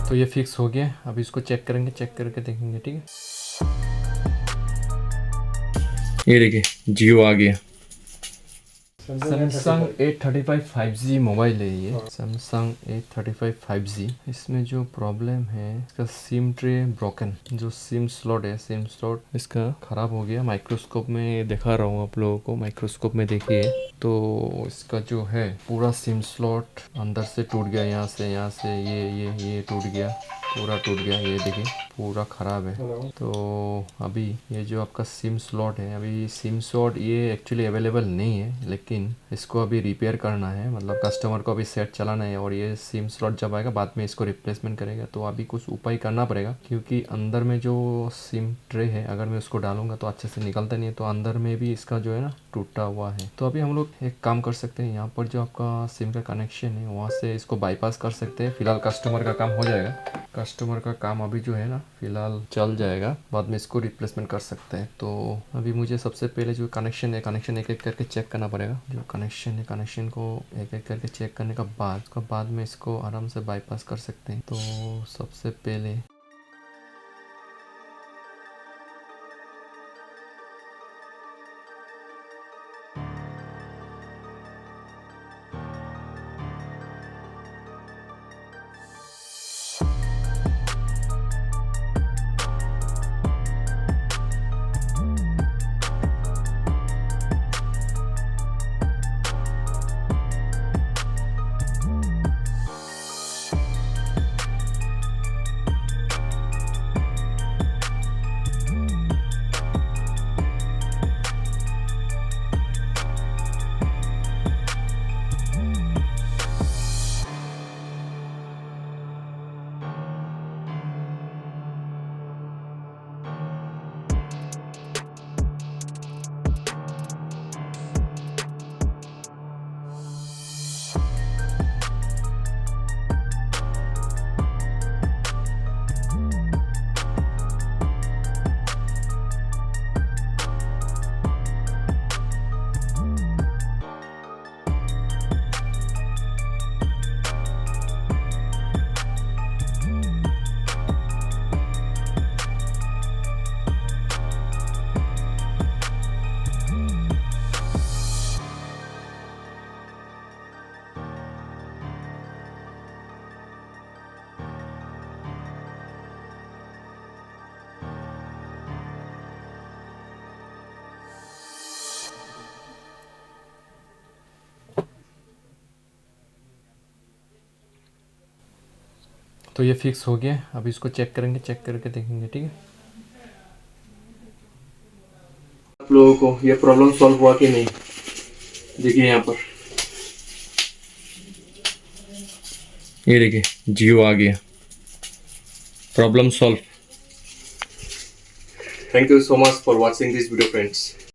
तो ये फिक्स हो गया। अभी इसको चेक करेंगे, चेक करके देखेंगे, ठीक है। ये देखिए जियो आ गया। सैमसंग A35 5G मोबाइल है ये। Samsung A35 5G। इसमें जो प्रॉब्लम है, इसका सिम ट्रे ब्रोकन। जो सिम स्लॉट है, सिम स्लॉट इसका खराब हो गया। माइक्रोस्कोप में दिखा रहा हूँ आप लोगों को, माइक्रोस्कोप में देखिए तो इसका जो है पूरा सिम स्लॉट अंदर से टूट गया। यहाँ से ये टूट गया, पूरा टूट गया। ये देखिए पूरा ख़राब है। तो अभी ये जो आपका सिम स्लॉट है, अभी सिम स्लॉट ये एक्चुअली अवेलेबल नहीं है, लेकिन इसको अभी रिपेयर करना है। मतलब कस्टमर को अभी सेट चलाना है, और ये सिम स्लॉट जब आएगा बाद में इसको रिप्लेसमेंट करेगा। तो अभी कुछ उपाय करना पड़ेगा, क्योंकि अंदर में जो सिम ट्रे है, अगर मैं उसको डालूंगा तो अच्छे से निकलता नहीं है। तो अंदर में भी इसका जो है ना टूटा हुआ है। तो अभी हम लोग एक काम कर सकते हैं, यहाँ पर जो आपका सिम का कनेक्शन है वहाँ से इसको बाईपास कर सकते हैं। फिलहाल कस्टमर का काम हो जाएगा, कस्टमर का काम अभी जो है ना फिलहाल चल जाएगा, बाद में इसको रिप्लेसमेंट कर सकते हैं। तो अभी मुझे सबसे पहले जो कनेक्शन है, कनेक्शन एक एक करके चेक करना पड़ेगा। जो कनेक्शन है, कनेक्शन को एक एक करके चेक करने का बाद, उसका बाद में इसको आराम से बाईपास कर सकते हैं। तो सबसे पहले तो ये फिक्स हो गया। अभी इसको चेक करेंगे, चेक करके देखेंगे, ठीक है। आप लोगों को ये प्रॉब्लम सॉल्व हुआ कि नहीं, देखिए यहाँ पर ये देखिए जियो आ गया। Problem solve. Thank you so much for watching this video friends.